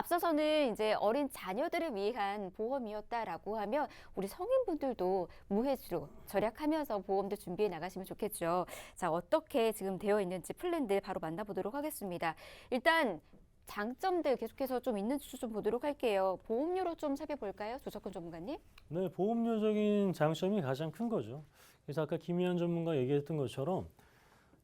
앞서서는 이제 어린 자녀들을 위한 보험이었다라고 하면 우리 성인분들도 무해지로 절약하면서 보험도 준비해 나가시면 좋겠죠. 자, 어떻게 지금 되어 있는지 플랜들 바로 만나보도록 하겠습니다. 일단 장점들 계속해서 좀 있는지 좀 보도록 할게요. 보험료로 좀 살펴볼까요? 조석훈 전문가님? 네, 보험료적인 장점이 가장 큰 거죠. 그래서 아까 김희한 전문가 얘기했던 것처럼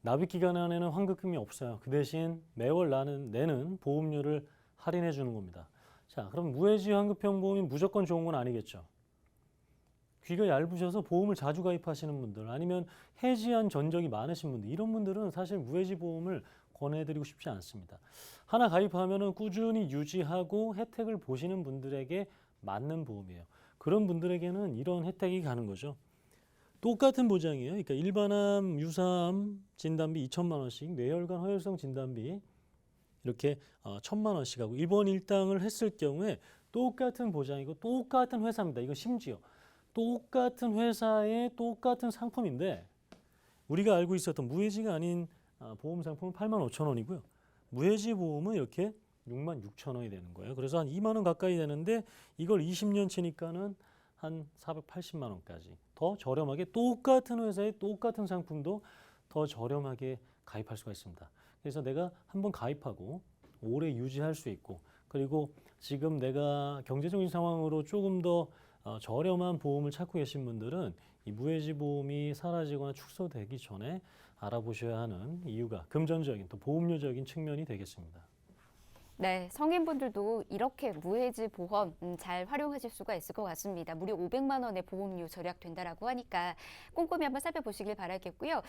납입 기간 안에는 환급금이 없어요. 그 대신 매월 내는 보험료를 할인해 주는 겁니다. 자, 그럼 무해지 환급형 보험이 무조건 좋은 건 아니겠죠. 귀가 얇으셔서 보험을 자주 가입하시는 분들 아니면 해지한 전적이 많으신 분들 이런 분들은 사실 무해지 보험을 권해드리고 싶지 않습니다. 하나 가입하면은 꾸준히 유지하고 혜택을 보시는 분들에게 맞는 보험이에요. 그런 분들에게는 이런 혜택이 가는 거죠. 똑같은 보장이에요. 그러니까 일반암, 유사암 진단비 2천만 원씩, 뇌혈관 허혈성 진단비 이렇게 1,000만 원씩 하고 1번 1당을 했을 경우에 똑같은 보장이고 똑같은 회사입니다. 이거 심지어 똑같은 회사의 똑같은 상품인데 우리가 알고 있었던 무해지가 아닌 보험 상품은 8만 5천 원이고요. 무해지 보험은 이렇게 6만 6천 원이 되는 거예요. 그래서 한 2만 원 가까이 되는데 이걸 20년 치니까는 한 480만 원까지 더 저렴하게 똑같은 회사의 똑같은 상품도 더 저렴하게 가입할 수가 있습니다. 그래서 내가 한번 가입하고 오래 유지할 수 있고 그리고 지금 내가 경제적인 상황으로 조금 더 저렴한 보험을 찾고 계신 분들은 이 무해지 보험이 사라지거나 축소되기 전에 알아보셔야 하는 이유가 금전적인 또 보험료적인 측면이 되겠습니다. 네, 성인분들도 이렇게 무해지 보험 잘 활용하실 수가 있을 것 같습니다. 무려 500만 원의 보험료 절약된다라고 하니까 꼼꼼히 한번 살펴보시길 바라겠고요.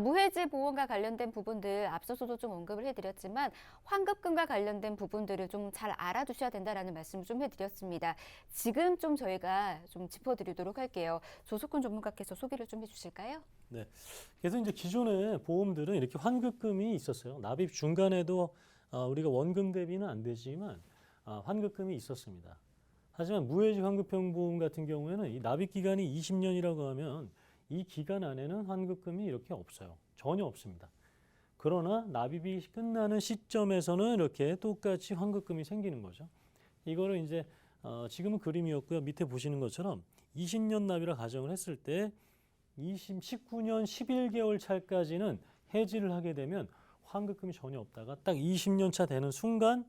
무해지 보험과 관련된 부분들 앞서서도 좀 언급을 해드렸지만 환급금과 관련된 부분들을 좀 잘 알아두셔야 된다라는 말씀을 좀 해드렸습니다. 지금 좀 저희가 좀 짚어드리도록 할게요. 조석훈 전문가께서 소개를 좀 해주실까요? 네. 그래서 이제 기존의 보험들은 이렇게 환급금이 있었어요. 납입 중간에도 우리가 원금 대비는 안 되지만 환급금이 있었습니다. 하지만 무해지 환급형 보험 같은 경우에는 이 납입 기간이 20년이라고 하면 이 기간 안에는 환급금이 이렇게 없어요. 전혀 없습니다. 그러나 납입이 끝나는 시점에서는 이렇게 똑같이 환급금이 생기는 거죠. 이거를 이제 지금은 그림이었고요. 밑에 보시는 것처럼 20년 납이라 가정을 했을 때 19년 11개월 차까지는 해지를 하게 되면 환급금이 전혀 없다가 딱 20년 차 되는 순간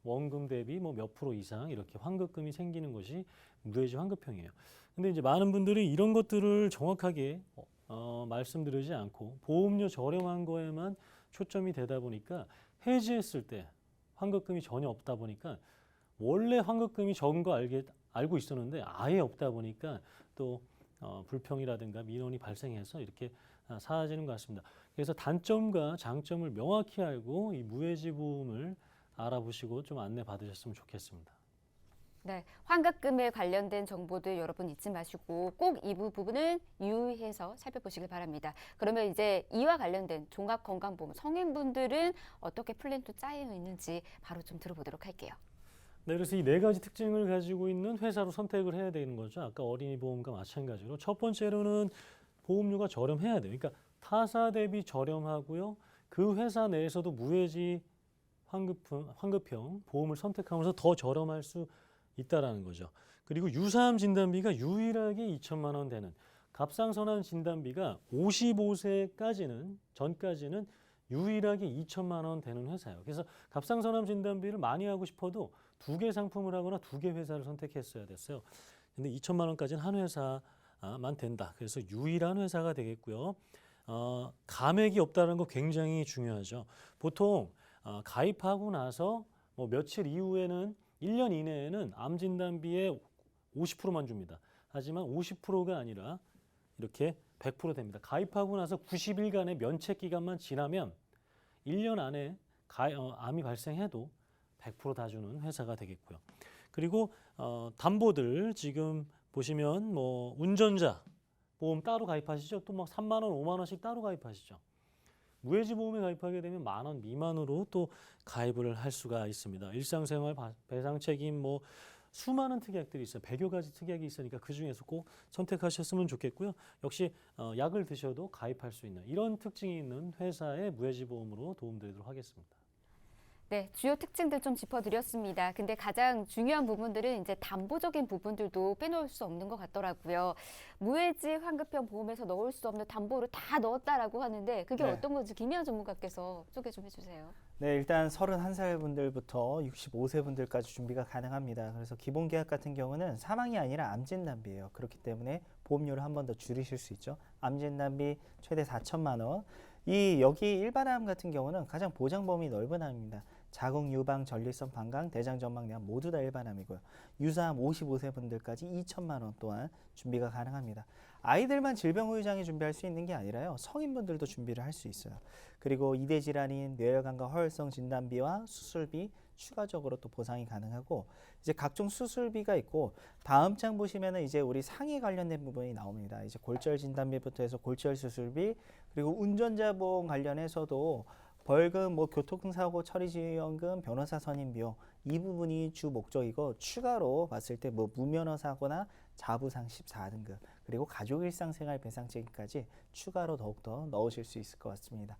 원금 대비 뭐 몇 프로 이상 이렇게 환급금이 생기는 것이 무해지 환급형이에요. 근데 이제 많은 분들이 이런 것들을 정확하게 말씀드리지 않고 보험료 저렴한 거에만 초점이 되다 보니까 해지했을 때 환급금이 전혀 없다 보니까 원래 환급금이 적은 거 알고 있었는데 아예 없다 보니까 또 불평이라든가 민원이 발생해서 이렇게 사라지는 것 같습니다. 그래서 단점과 장점을 명확히 알고 이 무해지 보험을 알아보시고 좀 안내 받으셨으면 좋겠습니다. 네, 환급금에 관련된 정보들 여러분 잊지 마시고 꼭 이 부분은 유의해서 살펴보시길 바랍니다. 그러면 이제 이와 관련된 종합건강보험 성인분들은 어떻게 플랜도 짜여 있는지 바로 좀 들어보도록 할게요. 네, 그래서 이 네 가지 특징을 가지고 있는 회사로 선택을 해야 되는 거죠. 아까 어린이 보험과 마찬가지로 첫 번째로는 보험료가 저렴해야 돼요. 그러니까 타사 대비 저렴하고요. 그 회사 내에서도 무해지 환급형 보험을 선택하면서 더 저렴할 수 있다라는 거죠. 그리고 유사암 진단비가 유일하게 2천만 원 되는 갑상선암 진단비가 55세까지는 전까지는 유일하게 2천만 원 되는 회사예요. 그래서 갑상선암 진단비를 많이 하고 싶어도 두 개 상품을 하거나 두 개 회사를 선택했어야 됐어요. 근데 2천만 원까지는 한 회사만 된다. 그래서 유일한 회사가 되겠고요. 감액이 없다는 거 굉장히 중요하죠. 보통 가입하고 나서 뭐 며칠 이후에는 1년 이내에는 암 진단비의 50%만 줍니다. 하지만 50%가 아니라 이렇게 100% 됩니다. 가입하고 나서 90일간의 면책 기간만 지나면 1년 안에 암이 발생해도 100%다 주는 회사가 되겠고요. 그리고 담보들 지금 보시면 뭐 운전자 보험 따로 가입하시죠. 또 막 3만 원, 5만 원씩 따로 가입하시죠. 무해지 보험에 가입하게 되면 10,000원 미만으로 또 가입을 할 수가 있습니다. 일상생활 배상 책임 뭐 수많은 특약들이 있어요. 100여 가지 특약이 있으니까 그중에서 꼭 선택하셨으면 좋겠고요. 역시 약을 드셔도 가입할 수 있는 이런 특징이 있는 회사의 무해지 보험으로 도움드리도록 하겠습니다. 네, 주요 특징들 좀 짚어드렸습니다. 근데 가장 중요한 부분들은 이제 담보적인 부분들도 빼놓을 수 없는 것 같더라고요. 무해지 환급형 보험에서 넣을 수 없는 담보를 다 넣었다라고 하는데 그게 네. 어떤 건지 김희연 전문가께서 소개 좀 해주세요. 네, 일단 31살 분들부터 65세 분들까지 준비가 가능합니다. 그래서 기본 계약 같은 경우는 사망이 아니라 암 진단비예요. 그렇기 때문에 보험료를 한 번 더 줄이실 수 있죠. 암 진단비 최대 4천만 원. 여기 일반암 같은 경우는 가장 보장 범위 넓은 암입니다. 자궁, 유방, 전립선, 방광, 대장, 전망내암 모두 다 일반암이고요. 유사암 55세 분들까지 2천만 원 또한 준비가 가능합니다. 아이들만 질병 후유장애 준비할 수 있는 게 아니라요. 성인분들도 준비를 할 수 있어요. 그리고 이대 질환인 뇌혈관과 허혈성 진단비와 수술비 추가적으로 또 보상이 가능하고 이제 각종 수술비가 있고 다음 장 보시면은 이제 우리 상해 관련된 부분이 나옵니다. 이제 골절 진단비부터 해서 골절 수술비 그리고 운전자 보험 관련해서도 벌금, 뭐 교통사고 처리 지원금, 변호사 선임 비용 이 부분이 주 목적이고 추가로 봤을 때 뭐 무면허 사고나 자부상 14등급 그리고 가족 일상생활 배상 책임까지 추가로 더욱더 넣으실 수 있을 것 같습니다.